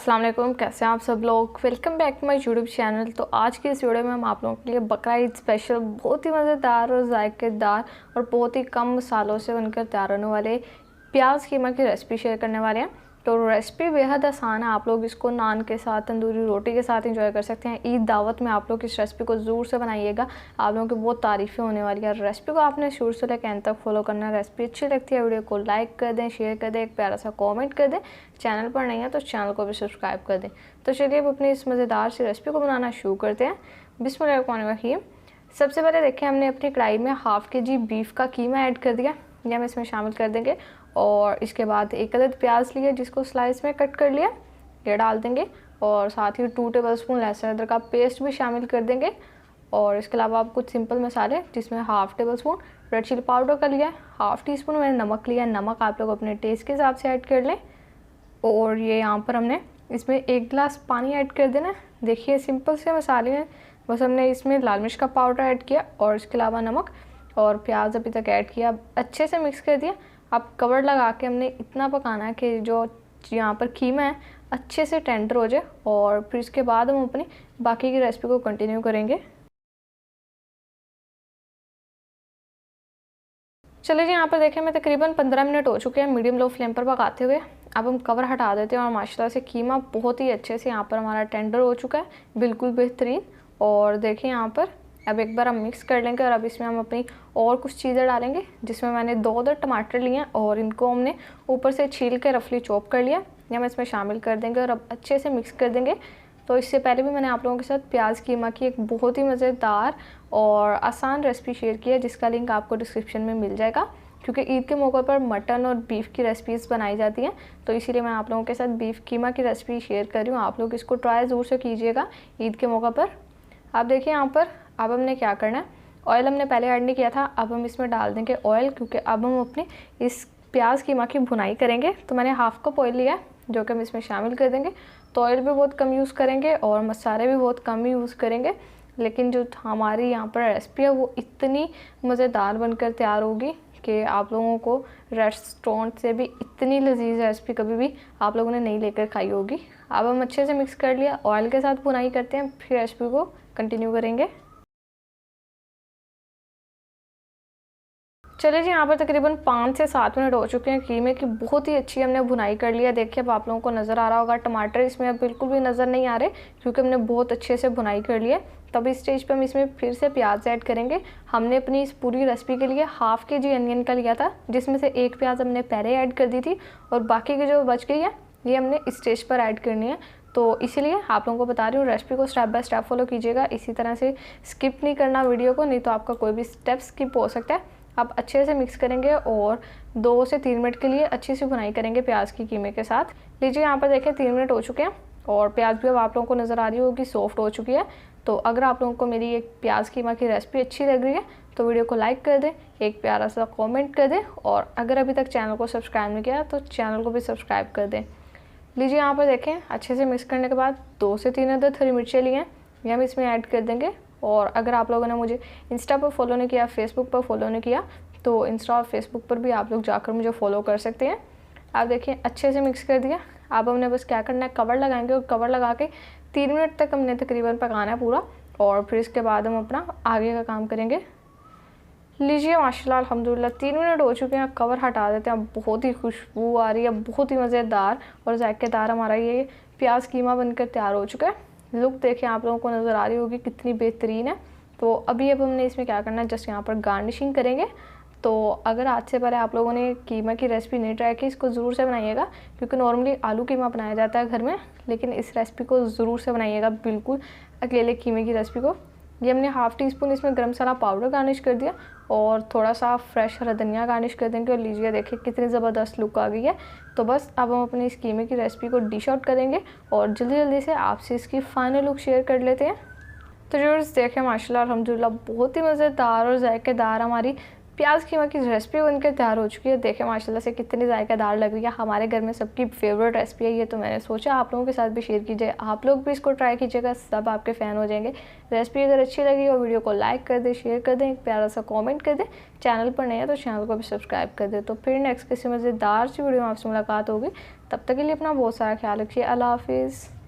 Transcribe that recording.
अस्सलाम वालेकुम, कैसे हैं आप सब लोग। Welcome back to my YouTube channel. तो आज की इस वीडियो में हम आप लोगों के लिए बकरा ईद स्पेशल बहुत ही मज़ेदार और जायकेदार और बहुत ही कम मसालों से बनकर तैयार होने वाले प्याज कीमा की रेसिपी शेयर करने वाले हैं। तो रेसिपी बेहद आसान है, आप लोग इसको नान के साथ, तंदूरी रोटी के साथ एंजॉय कर सकते हैं। ईद दावत में आप लोग इस रेसिपी को ज़रूर से बनाइएगा, आप लोगों की बहुत तारीफ़ें होने वाली है। रेसिपी को आपने शुरू से लेकर एंड तक फॉलो करना है। रेसिपी अच्छी लगती है वीडियो को लाइक कर दें, शेयर कर दें, एक प्यारा सा कॉमेंट कर दें। चैनल पर नहीं है तो चैनल को भी सब्सक्राइब कर दें। तो चलिए अब अपनी इस मज़ेदार सी रेसिपी को बनाना शुरू करते हैं। बिस्मिल्लाहिर्रहमानिर्रहीम। सबसे पहले देखें, हमने अपनी कढ़ाई में हाफ़ के-जी बीफ का कीमा ऐड कर दिया, ये हम इसमें शामिल कर देंगे। और इसके बाद एक अदद प्याज लिया जिसको स्लाइस में कट कर लिया, ये डाल देंगे। और साथ ही 2 टेबलस्पून लहसुन अदरक का पेस्ट भी शामिल कर देंगे। और इसके अलावा आप कुछ सिंपल मसाले, जिसमें half tablespoon red chilli powder का लिया है, हाफ़ टी स्पून मैंने नमक लिया है, नमक आप लोग अपने टेस्ट के हिसाब से ऐड कर लें। और ये यहाँ पर हमने इसमें 1 गिलास पानी ऐड कर देना है। देखिए सिंपल से मसाले हैं, बस हमने इसमें लाल मिर्च का पाउडर ऐड किया और इसके अलावा नमक और प्याज अभी तक ऐड किया, अच्छे से मिक्स कर दिया। अब कवर लगा के हमने इतना पकाना है कि जो यहाँ पर कीमा है अच्छे से टेंडर हो जाए। और फिर इसके बाद हम अपनी बाकी की रेसिपी को कंटिन्यू करेंगे। चलिए जी, यहाँ पर देखें मैं तकरीबन 15 मिनट हो चुके हैं मीडियम लो फ्लेम पर पकाते हुए। अब हम कवर हटा देते हैं और माशाल्लाह से कीमा बहुत ही अच्छे से यहाँ पर हमारा टेंडर हो चुका है, बिल्कुल बेहतरीन। और देखिए यहाँ पर अब एक बार हम मिक्स कर लेंगे और अब इसमें हम अपनी और कुछ चीज़ें डालेंगे, जिसमें मैंने 2 टमाटर लिए हैं और इनको हमने ऊपर से छील के रफली चॉप कर लिया, ये हम इसमें शामिल कर देंगे और अब अच्छे से मिक्स कर देंगे। तो इससे पहले भी मैंने आप लोगों के साथ प्याज कीमा की एक बहुत ही मज़ेदार और आसान रेसिपी शेयर की है, जिसका लिंक आपको डिस्क्रिप्शन में मिल जाएगा। क्योंकि ईद के मौके पर मटन और बीफ की रेसिपीज़ बनाई जाती हैं, तो इसीलिए मैं आप लोगों के साथ बीफ कीमा की रेसिपी शेयर कर रही हूँ। आप लोग इसको ट्राई ज़रूर से कीजिएगा ईद के मौके पर। आप देखिए यहाँ पर अब हमने क्या करना है, ऑयल हमने पहले ऐड नहीं किया था, अब हम इसमें डाल देंगे ऑयल, क्योंकि अब हम अपनी इस प्याज कीमा की भुनाई करेंगे। तो मैंने हाफ़ कप ऑयल लिया है जो कि हम इसमें शामिल कर देंगे। तो ऑयल भी बहुत कम यूज़ करेंगे और मसाले भी बहुत कम यूज़ करेंगे, लेकिन जो हमारी यहाँ पर रेसिपी है वो इतनी मज़ेदार बनकर तैयार होगी कि आप लोगों को रेस्टोरेंट से भी इतनी लजीज रेसिपी कभी भी आप लोगों ने नहीं लेकर खाई होगी। अब हम अच्छे से मिक्स कर लिया, ऑयल के साथ भुनाई करते हैं, फिर रेसिपी को कंटिन्यू करेंगे। चलिए जी, यहाँ पर तकरीबन 5 से 7 मिनट हो चुके हैं। कीमे की बहुत ही अच्छी हमने भुनाई कर लिया। देखिए अब आप लोगों को नज़र आ रहा होगा, टमाटर इसमें अब बिल्कुल भी नज़र नहीं आ रहे, क्योंकि हमने बहुत अच्छे से भुनाई कर लिया। तब इस स्टेज पे हम इसमें फिर से प्याज ऐड करेंगे। हमने अपनी इस पूरी रेसिपी के लिए हाफ़ के-जी अनियन का लिया था, जिसमें से 1 प्याज हमने पहले ऐड कर दी थी और बाकी की जो बच गई है ये हमने इस स्टेज पर ऐड करनी है। तो इसीलिए आप लोगों को बता रही हूँ, रेसिपी को स्टेप बाय स्टेप फॉलो कीजिएगा, इसी तरह से स्किप नहीं करना वीडियो को, नहीं तो आपका कोई भी स्टेप स्किप हो सकता है। आप अच्छे से मिक्स करेंगे और 2 से 3 मिनट के लिए अच्छी सी भुनाई करेंगे प्याज की कीमे के साथ। लीजिए यहाँ पर देखें 3 मिनट हो चुके हैं और प्याज भी अब आप लोगों को नज़र आ रही होगी सॉफ्ट हो चुकी है। तो अगर आप लोगों को मेरी एक प्याज कीमा की रेसिपी अच्छी लग रही है तो वीडियो को लाइक कर दें, एक प्यारा सा कॉमेंट कर दें और अगर अभी तक चैनल को सब्सक्राइब नहीं किया तो चैनल को भी सब्सक्राइब कर दें। लीजिए यहाँ पर देखें, अच्छे से मिक्स करने के बाद 2 से 3 अदद हरी मिर्चें लिए हैं, ये हम इसमें ऐड कर देंगे। और अगर आप लोगों ने मुझे इंस्टा पर फॉलो नहीं किया, फेसबुक पर फॉलो नहीं किया, तो इंस्टा और फेसबुक पर भी आप लोग जाकर मुझे फॉलो कर सकते हैं। आप देखिए अच्छे से मिक्स कर दिया। अब हमने बस क्या करना है, कवर लगाएंगे और कवर लगा के 3 मिनट तक हमने तकरीबन पकाना है पूरा, और फिर इसके बाद हम अपना आगे का काम करेंगे। लीजिए माशाल्लाह अल्हम्दुलिल्लाह 3 मिनट हो चुके हैं। कवर हटा देते हैं, बहुत ही खुशबू आ रही है, बहुत ही मज़ेदार और जायकेदार हमारा ये प्याज कीमा बनकर तैयार हो चुका है। लुक देखें, आप लोगों को नज़र आ रही होगी कितनी बेहतरीन है। तो अभी अब हमने इसमें क्या करना है, जस्ट यहाँ पर गार्निशिंग करेंगे। तो अगर आज से पहले आप लोगों ने कीमा की रेसिपी नहीं ट्राई की, इसको ज़रूर से बनाइएगा, क्योंकि नॉर्मली आलू कीमा बनाया जाता है घर में, लेकिन इस रेसिपी को ज़रूर से बनाइएगा, बिल्कुल अकेले कीमे की रेसिपी को। ये हमने हाफ़ टी स्पून इसमें गरम मसाला पाउडर गार्निश कर दिया और थोड़ा सा फ्रेश हरा धनिया गार्निश कर देंगे। और लीजिए देखिए कितनी ज़बरदस्त लुक आ गई है। तो बस अब हम अपनी इस कीमे की रेसिपी को डिश आउट करेंगे और जल्दी जल्दी से आपसे इसकी फ़ाइनल लुक शेयर कर लेते हैं। तो व्यूअर्स देखें माशाल्लाह अल्हम्दुलिल्लाह बहुत ही मज़ेदार और जायकेदार हमारी प्याज कीमा की रेसिपी बनकर तैयार हो चुकी है। देखें माशाल्लाह से कितनी जायकेदार लग रही है। हमारे घर में सबकी फेवरेट रेसिपी है ये, तो मैंने सोचा आप लोगों के साथ भी शेयर कीजिए। आप लोग भी इसको ट्राई कीजिएगा, सब आपके फ़ैन हो जाएंगे। रेसिपी अगर अच्छी लगी हो वीडियो को लाइक कर दें, शेयर कर दें, एक प्यारा सा कॉमेंट कर दें। चैनल पर नए हैं तो चैनल को भी सब्सक्राइब कर दें। तो फिर नेक्स्ट किसी मज़ेदार सी वीडियो में आपसे मुलाकात होगी। तब तक के लिए अपना बहुत सारा ख्याल रखिए। अल्लाह हाफिज़।